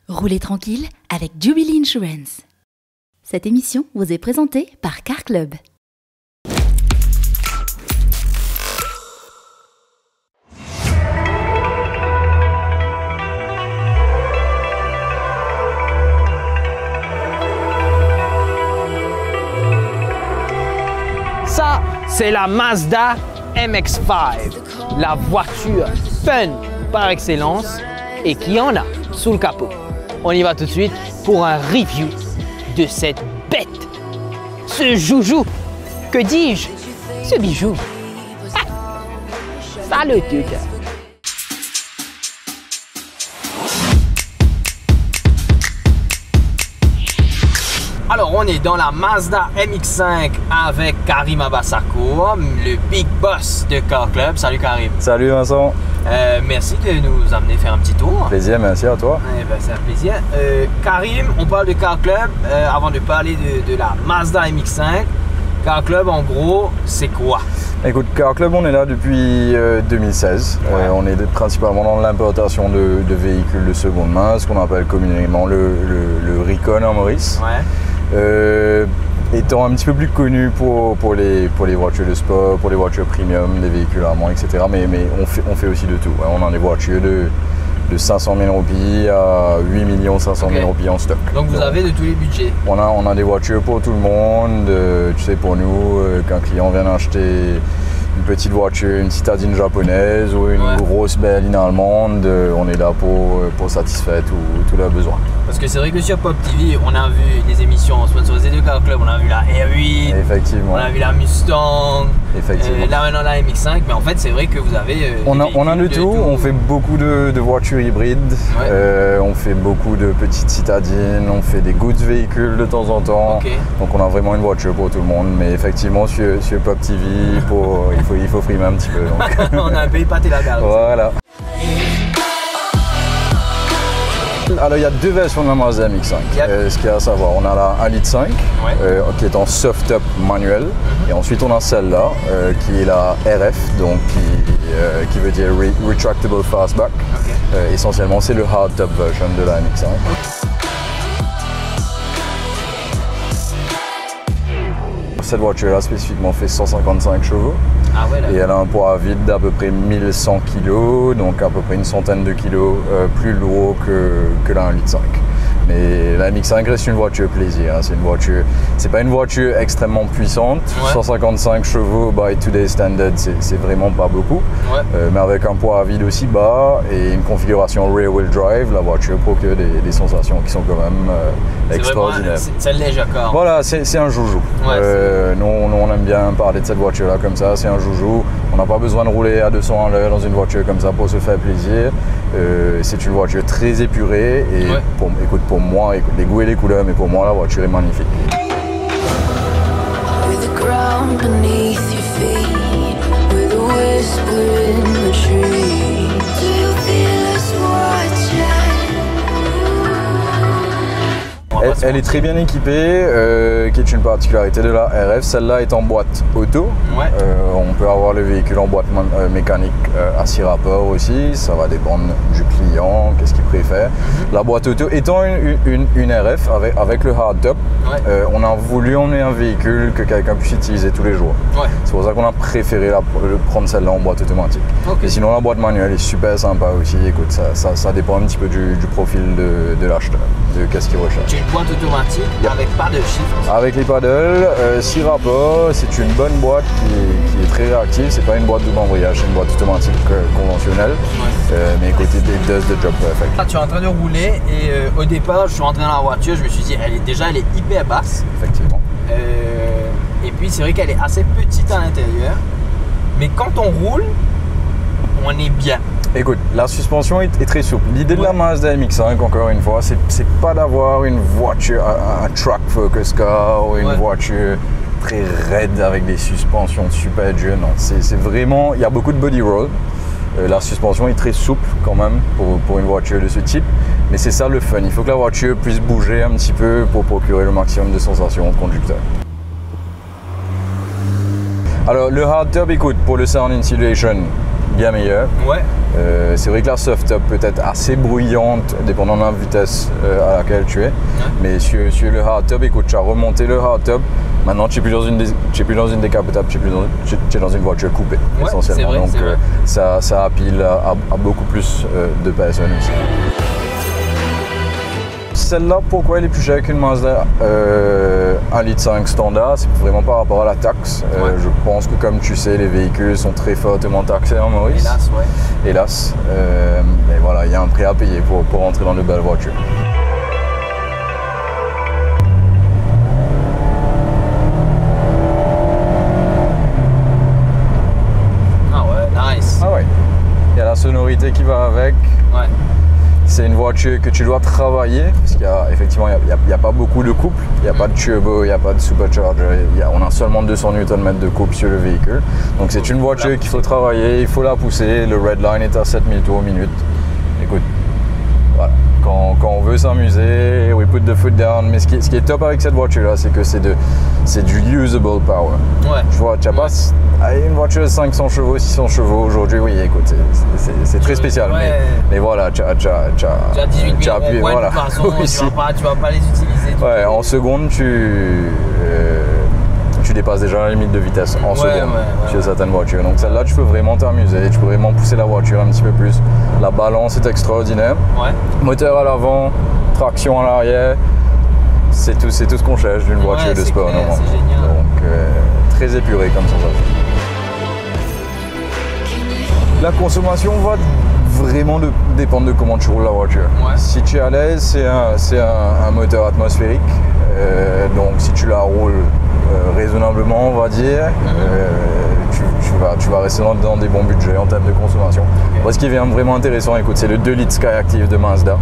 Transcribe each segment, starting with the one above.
Roulez tranquille avec Jubilee Insurance. Cette émission vous est présentée par Car Club. Ça, c'est la Mazda MX-5, la voiture fun par excellence et qui en a sous le capot. On y va tout de suite pour un review de cette bête, ce joujou, que dis-je, ce bijou. Ah, salut tout. Alors, on est dans la Mazda MX-5 avec Karim Abassako, le big boss de Car Club. Salut Karim. Salut Vincent. Merci de nous amener faire un petit tour. Plaisir, merci à toi. C'est un plaisir. Karim, on parle de Car Club avant de parler de la Mazda MX-5. Car Club, en gros, c'est quoi? Écoute, Car Club, on est là depuis 2016. Ouais. On est principalement dans l'importation de véhicules de seconde main, ce qu'on appelle communément le recon en Maurice. Ouais. Étant un petit peu plus connu pour les voitures de sport, pour les voitures premium, les véhicules allemands, etc. Mais on fait aussi de tout. On a des voitures de 500 000 roupies à 8 500 000 roupies en stock. Donc vous avez de tous les budgets? On a des voitures pour tout le monde. Tu sais, pour nous, qu'un client vient acheter une petite voiture, une citadine japonaise ou une grosse berline allemande, on est là pour satisfaire tous leurs besoins. Parce que c'est vrai que sur Pop TV, on a vu des émissions sponsorisées de Car Club, on a vu la R8, effectivement. On a vu la Mustang, effectivement. Là maintenant la MX-5, mais en fait c'est vrai que vous avez... on a de tout, on fait beaucoup de voitures hybrides, on fait beaucoup de petites citadines, on fait des goods véhicules de temps en temps, donc on a vraiment une voiture pour tout le monde, mais effectivement sur Pop TV, il faut frimer un petit peu. Donc. On a un peu épaté la gare. Voilà. Alors il y a deux versions de la Mazda MX-5, ce qu'il y a à savoir, on a la 1,5 litre qui est en soft-top manuel, et ensuite on a celle-là qui est la RF, donc qui veut dire Retractable Fastback. Essentiellement c'est le hard-top version de la MX-5. Cette voiture-là spécifiquement fait 155 chevaux et elle a un poids à vide d'à peu près 1100 kg, donc à peu près une centaine de kilos plus lourd que la 1,5 litre. Mais la MX-5 reste une voiture plaisir, hein. C'est pas une voiture extrêmement puissante, 155 chevaux by today's standard, c'est vraiment pas beaucoup, mais avec un poids à vide aussi bas et une configuration rear-wheel drive, la voiture procure des sensations qui sont quand même extraordinaires. C'est un léger corps. Voilà, c'est un joujou. Nous on aime bien parler de cette voiture-là comme ça, c'est un joujou. On n'a pas besoin de rouler à 200 à l'heure dans une voiture comme ça pour se faire plaisir. C'est une voiture très épurée et pour moi, les goûts et les couleurs, mais pour moi la voiture est magnifique. Elle est très bien équipée, qui est une particularité de la RF. Celle-là est en boîte auto. On peut avoir le véhicule en boîte mécanique à 6 rapports aussi. Ça va dépendre du client, qu'est-ce qu'il préfère. La boîte auto étant une RF avec le hardtop, on a voulu emmener un véhicule que quelqu'un puisse utiliser tous les jours. C'est pour ça qu'on a préféré prendre celle-là en boîte automatique. Et sinon la boîte manuelle est super sympa aussi. Écoute, ça dépend un petit peu du profil de l'acheteur, de qu'est-ce qu'il recherche. Boîte automatique avec paddle shift. Avec les paddles, 6 rapports, c'est une bonne boîte qui est très réactive. C'est pas une boîte double embrayage, c'est une boîte automatique conventionnelle. Mais écoutez, it does the job perfect. Là, tu es en train de rouler et au départ, je suis rentré dans la voiture, je me suis dit, elle est hyper basse. Effectivement. Et puis c'est vrai qu'elle est assez petite à l'intérieur. Mais quand on roule, on est bien. Écoute, la suspension est très souple. L'idée de la Mazda MX-5, encore une fois, c'est pas d'avoir une voiture, un track focus car ou une voiture très raide avec des suspensions super dures. Non, c'est vraiment, il y a beaucoup de body roll. La suspension est très souple quand même pour une voiture de ce type, mais c'est ça le fun. Il faut que la voiture puisse bouger un petit peu pour procurer le maximum de sensations au conducteur. Alors le hardtop, écoute, pour le sound insulation, bien meilleure. Ouais. C'est vrai que la soft top peut être assez bruyante, dépendant de la vitesse à laquelle tu es. Mais sur le hard top, écoute, tu as remonté le hard top. Maintenant, tu n'es plus dans une décapotable, tu es dans une voiture coupée, essentiellement. Vrai, donc, ça appeal à beaucoup plus de personnes aussi. Celle-là, pourquoi elle est plus chère qu'une Mazda 1,5 litre standard? C'est vraiment par rapport à la taxe. Je pense que, comme tu sais, les véhicules sont très fortement taxés en Maurice. Hélas, ouais. Hélas. Mais voilà, il y a un prix à payer pour rentrer dans de belles voitures. Ah ouais, nice. Ah ouais. Il y a la sonorité qui va avec. Ouais. C'est une voiture que tu dois travailler parce qu'il y a effectivement il y a pas beaucoup de couple, il n'y a pas de turbo, il n'y a pas de supercharger, on a seulement 200 Nm de couple sur le véhicule. Donc c'est une voiture qu'il faut travailler, il faut la pousser. Le red line est à 7000 tours minute. Écoute, voilà. Quand on veut s'amuser, we put the foot down. Mais ce qui est top avec cette voiture-là, c'est que c'est du usable power. Ouais. Tu vois, tu n'as pas une voiture de 500 chevaux, 600 chevaux aujourd'hui. Oui, écoute, c'est très spécial. Ouais. Mais voilà, tu as 18 000 appuyé, voilà. Tu vas pas les utiliser. Ouais, en seconde, tu dépasses déjà la limite de vitesse en seconde sur certaines voitures. Donc celle-là, tu peux vraiment t'amuser, tu peux vraiment pousser la voiture un petit peu plus. La balance est extraordinaire. Ouais. Moteur à l'avant, traction à l'arrière, c'est tout ce qu'on cherche d'une voiture de sport. C'est génial. Donc très épuré comme sensation. La consommation va vraiment dépendre de comment tu roules la voiture. Ouais. Si tu es à l'aise, c'est un moteur atmosphérique. Donc si tu la roules raisonnablement, on va dire, tu vas rester dans des bons budgets en termes de consommation. Okay. Moi, ce qui est vraiment intéressant, écoute, c'est le 2 litres Skyactiv de Mazda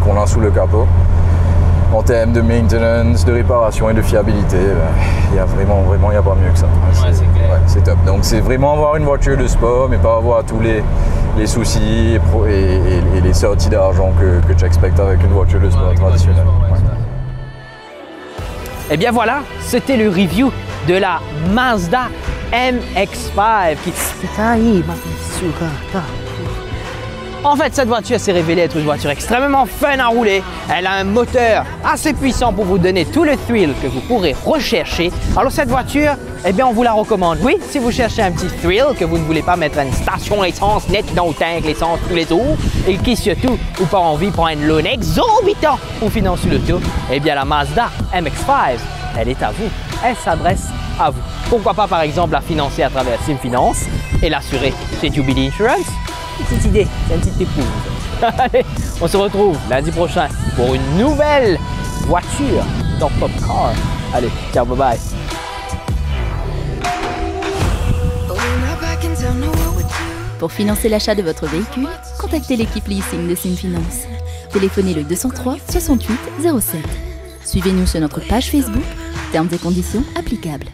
qu'on a sous le capot. En termes de maintenance, de réparation et de fiabilité, il y a vraiment il n'y a pas mieux que ça. C'est top. Donc c'est vraiment avoir une voiture de sport, mais pas avoir tous les soucis et les sorties d'argent que tu expectes avec une voiture de sport traditionnelle. Et bien voilà, c'était le review de la Mazda MX-5 qui En fait, cette voiture s'est révélée être une voiture extrêmement fun à rouler. Elle a un moteur assez puissant pour vous donner tout le thrill que vous pourrez rechercher. Alors cette voiture, eh bien on vous la recommande. Oui, si vous cherchez un petit thrill, que vous ne voulez pas mettre une station essence nette dans le tank l'essence tous les tours, et qui surtout, ou pas envie de prendre un loan exorbitant pour financer le tout, eh bien la Mazda MX-5, elle est à vous. Elle s'adresse à vous. Pourquoi pas par exemple la financer à travers SimFinance et l'assurer chez Jubilee Insurance? Petite idée, c'est une petite épouse. Allez, on se retrouve lundi prochain pour une nouvelle voiture dans Popcar. Allez, ciao, bye bye. Pour financer l'achat de votre véhicule, contactez l'équipe leasing de SimFinance. Téléphonez le 203 68 07. Suivez-nous sur notre page Facebook. Termes et conditions applicables.